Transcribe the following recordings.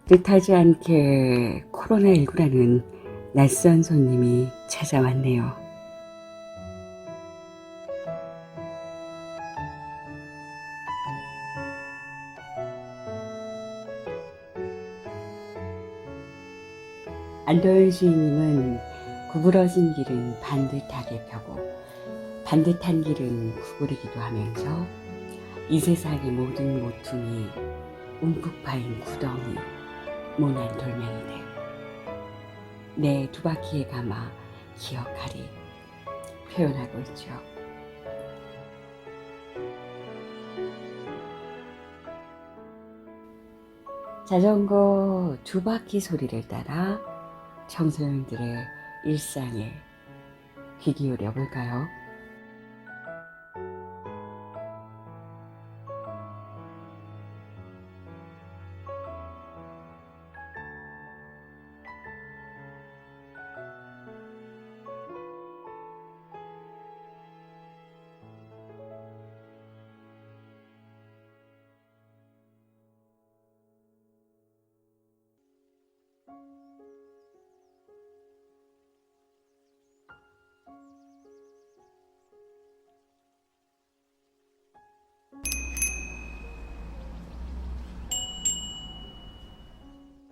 뜻하지 않게 코로나19라는 낯선 손님이 찾아왔네요. 안도현 시인님은 구부러진 길은 반듯하게 펴고 반듯한 길은 구부리기도 하면서 이 세상의 모든 모퉁이 움푹 파인 구덩이 모난 돌멩이들 내 두 바퀴에 감아 기억하리 표현하고 있죠. 자전거 두 바퀴 소리를 따라 청소년들의 일상에 귀 기울여 볼까요?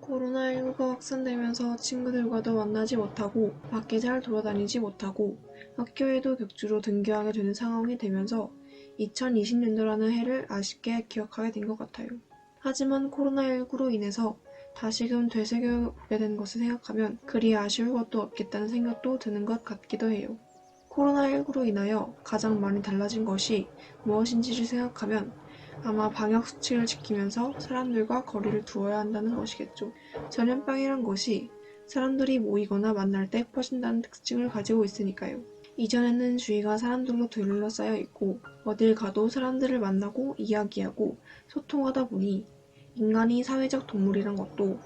코로나19가 확산되면서 친구들과도 만나지 못하고 밖에 잘 돌아다니지 못하고 학교에도 격주로 등교하게 되는 상황이 되면서 2020년도라는 해를 아쉽게 기억하게 된 것 같아요. 하지만 코로나19로 인해서 다시금 되새겨보게 된 것을 생각하면 그리 아쉬울 것도 없겠다는 생각도 드는 것 같기도 해요. 코로나19로 인하여 가장 많이 달라진 것이 무엇인지를 생각하면 아마 방역 수칙을 지키면서 사람들과 거리를 두어야 한다는 것이겠죠. 전염병이란 것이 사람들이 모이거나 만날 때 퍼진다는 특징을 가지고 있으니까요. 이전에는 주위가 사람들로 둘러싸여 있고 어딜 가도 사람들을 만나고 이야기하고 소통하다 보니 인간이 사회적 동물이란 것도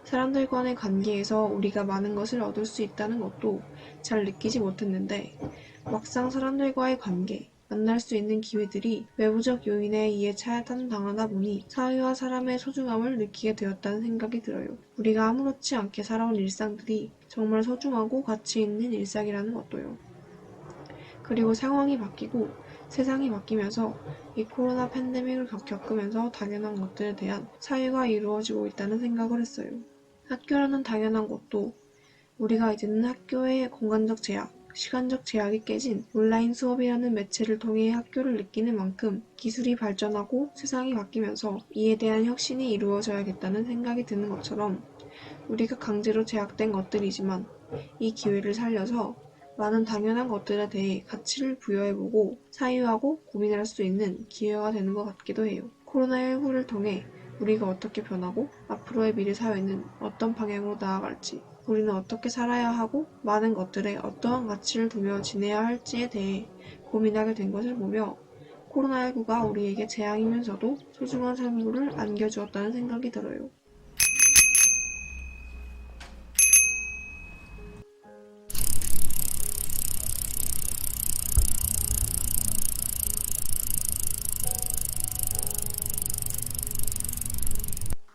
사람들 간의 관계에서 우리가 많은 것을 얻을 수 있다는 것도 잘 느끼지 못했는데 막상 사람들과의 관계, 만날 수 있는 기회들이 외부적 요인에 의해 차단당하다 보니 사회와 사람의 소중함을 느끼게 되었다는 생각이 들어요. 우리가 아무렇지 않게 살아온 일상들이 정말 소중하고 가치 있는 일상이라는 것도요. 그리고 상황이 바뀌고 세상이 바뀌면서 이 코로나 팬데믹을 겪으면서 당연한 것들에 대한 사회가 이루어지고 있다는 생각을 했어요. 학교라는 당연한 것도 우리가 이제는 학교의 공간적 제약, 시간적 제약이 깨진 온라인 수업이라는 매체를 통해 학교를 느끼는 만큼 기술이 발전하고 세상이 바뀌면서 이에 대한 혁신이 이루어져야겠다는 생각이 드는 것처럼 우리가 강제로 제약된 것들이지만 이 기회를 살려서 많은 당연한 것들에 대해 가치를 부여해보고 사유하고 고민할 수 있는 기회가 되는 것 같기도 해요. 코로나19를 통해 우리가 어떻게 변하고 앞으로의 미래 사회는 어떤 방향으로 나아갈지 우리는 어떻게 살아야 하고 많은 것들에 어떠한 가치를 두며 지내야 할지에 대해 고민하게 된 것을 보며 코로나19가 우리에게 재앙이면서도 소중한 선물을 안겨주었다는 생각이 들어요.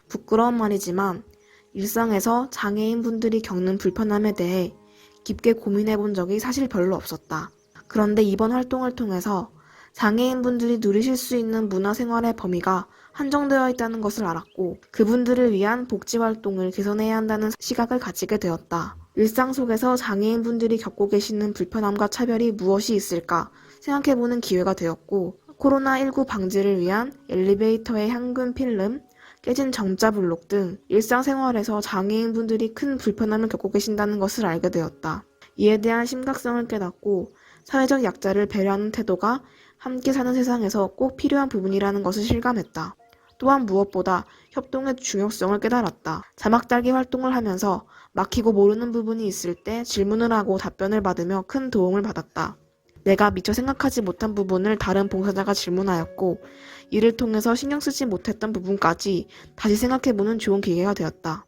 부끄러운 말이지만 일상에서 장애인분들이 겪는 불편함에 대해 깊게 고민해 본 적이 사실 별로 없었다. 그런데 이번 활동을 통해서 장애인분들이 누리실 수 있는 문화생활의 범위가 한정되어 있다는 것을 알았고 그분들을 위한 복지활동을 개선해야 한다는 시각을 가지게 되었다. 일상 속에서 장애인분들이 겪고 계시는 불편함과 차별이 무엇이 있을까 생각해보는 기회가 되었고 코로나19 방지를 위한 엘리베이터의 향금 필름, 깨진 정자 블록 등 일상생활에서 장애인분들이 큰 불편함을 겪고 계신다는 것을 알게 되었다. 이에 대한 심각성을 깨닫고 사회적 약자를 배려하는 태도가 함께 사는 세상에서 꼭 필요한 부분이라는 것을 실감했다. 또한 무엇보다 협동의 중요성을 깨달았다. 자막 달기 활동을 하면서 막히고 모르는 부분이 있을 때 질문을 하고 답변을 받으며 큰 도움을 받았다. 내가 미처 생각하지 못한 부분을 다른 봉사자가 질문하였고 이를 통해서 신경 쓰지 못했던 부분까지 다시 생각해보는 좋은 기회가 되었다.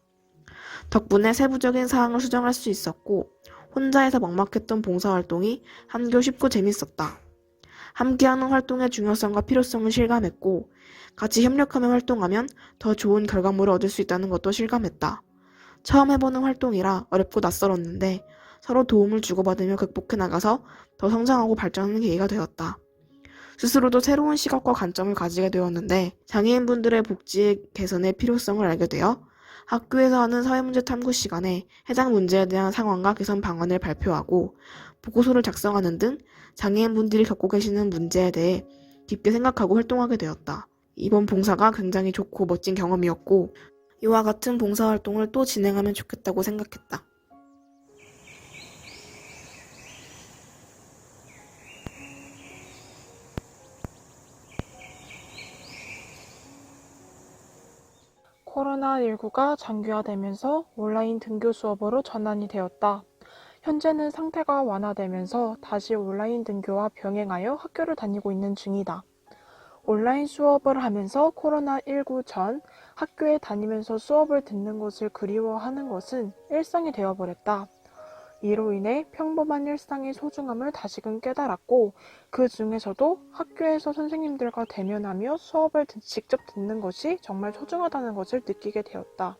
덕분에 세부적인 사항을 수정할 수 있었고 혼자해서 막막했던 봉사활동이 한결 쉽고 재밌었다. 함께하는 활동의 중요성과 필요성을 실감했고, 같이 협력하며 활동하면 더 좋은 결과물을 얻을 수 있다는 것도 실감했다. 처음 해보는 활동이라 어렵고 낯설었는데 서로 도움을 주고받으며 극복해 나가서 더 성장하고 발전하는 계기가 되었다. 스스로도 새로운 시각과 관점을 가지게 되었는데 장애인분들의 복지 개선의 필요성을 알게 되어 학교에서 하는 사회문제 탐구 시간에 해당 문제에 대한 상황과 개선 방안을 발표하고 보고서를 작성하는 등 장애인분들이 겪고 계시는 문제에 대해 깊게 생각하고 활동하게 되었다. 이번 봉사가 굉장히 좋고 멋진 경험이었고 이와 같은 봉사활동을 또 진행하면 좋겠다고 생각했다. 코로나19가 장기화되면서 온라인 등교 수업으로 전환이 되었다. 현재는 상태가 완화되면서 다시 온라인 등교와 병행하여 학교를 다니고 있는 중이다. 온라인 수업을 하면서 코로나19 전 학교에 다니면서 수업을 듣는 것을 그리워하는 것은 일상이 되어버렸다. 이로 인해 평범한 일상의 소중함을 다시금 깨달았고 그 중에서도 학교에서 선생님들과 대면하며 수업을 직접 듣는 것이 정말 소중하다는 것을 느끼게 되었다.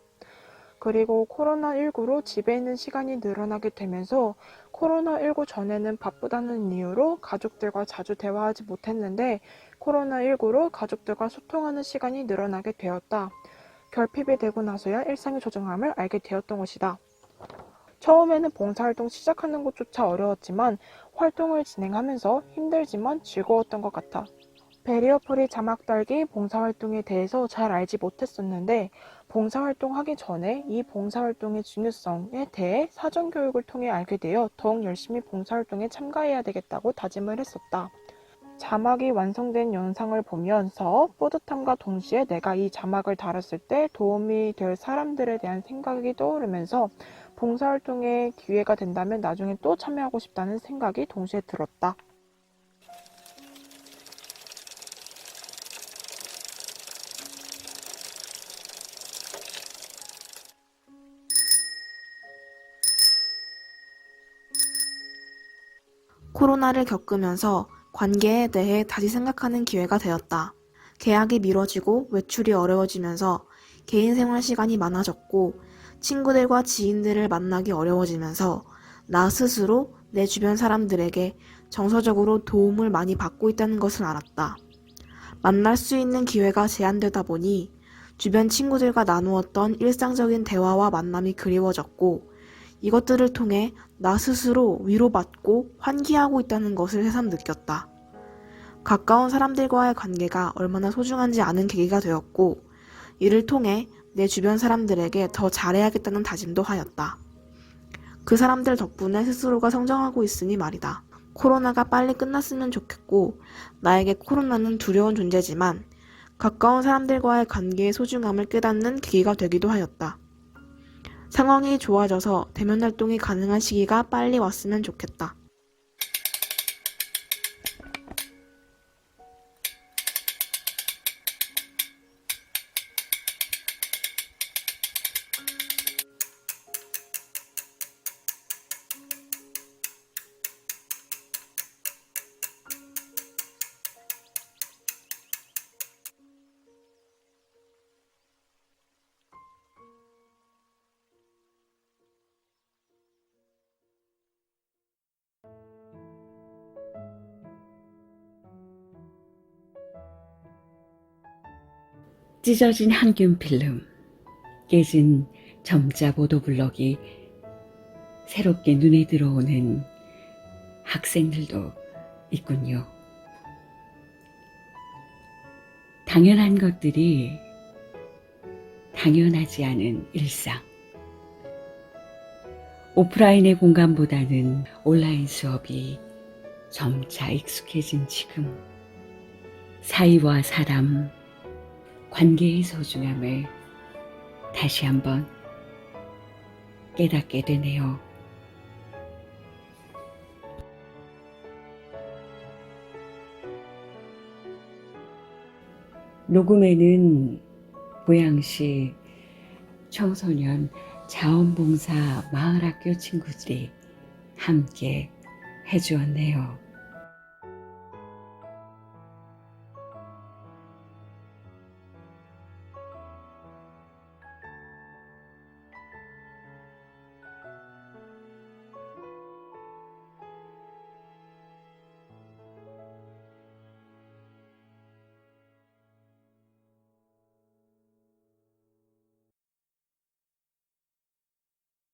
그리고 코로나19로 집에 있는 시간이 늘어나게 되면서 코로나19 전에는 바쁘다는 이유로 가족들과 자주 대화하지 못했는데 코로나19로 가족들과 소통하는 시간이 늘어나게 되었다. 결핍이 되고 나서야 일상의 소중함을 알게 되었던 것이다. 처음에는 봉사활동 시작하는 것조차 어려웠지만 활동을 진행하면서 힘들지만 즐거웠던 것 같아. 베리어프리 자막 달기 봉사활동에 대해서 잘 알지 못했었는데 봉사활동 하기 전에 이 봉사활동의 중요성에 대해 사전교육을 통해 알게 되어 더욱 열심히 봉사활동에 참가해야 되겠다고 다짐을 했었다. 자막이 완성된 영상을 보면서 뿌듯함과 동시에 내가 이 자막을 달았을 때 도움이 될 사람들에 대한 생각이 떠오르면서 봉사활동에 기회가 된다면 나중에 또 참여하고 싶다는 생각이 동시에 들었다. 코로나를 겪으면서 관계에 대해 다시 생각하는 기회가 되었다. 계약이 미뤄지고 외출이 어려워지면서 개인 생활 시간이 많아졌고 친구들과 지인들을 만나기 어려워지면서 나 스스로 내 주변 사람들에게 정서적으로 도움을 많이 받고 있다는 것을 알았다. 만날 수 있는 기회가 제한되다 보니 주변 친구들과 나누었던 일상적인 대화와 만남이 그리워졌고 이것들을 통해 나 스스로 위로받고 환기하고 있다는 것을 새삼 느꼈다. 가까운 사람들과의 관계가 얼마나 소중한지 아는 계기가 되었고 이를 통해 내 주변 사람들에게 더 잘해야겠다는 다짐도 하였다. 그 사람들 덕분에 스스로가 성장하고 있으니 말이다. 코로나가 빨리 끝났으면 좋겠고 나에게 코로나는 두려운 존재지만 가까운 사람들과의 관계의 소중함을 깨닫는 계기가 되기도 하였다. 상황이 좋아져서 대면 활동이 가능한 시기가 빨리 왔으면 좋겠다. 찢어진 항균 필름, 깨진 점자 보도블럭이 새롭게 눈에 들어오는 학생들도 있군요. 당연한 것들이 당연하지 않은 일상. 오프라인의 공간보다는 온라인 수업이 점차 익숙해진 지금 사이와 사람, 관계의 소중함을 다시 한번 깨닫게 되네요. 녹음에는 고양시 청소년 자원봉사 마을학교 친구들이 함께 해주었네요.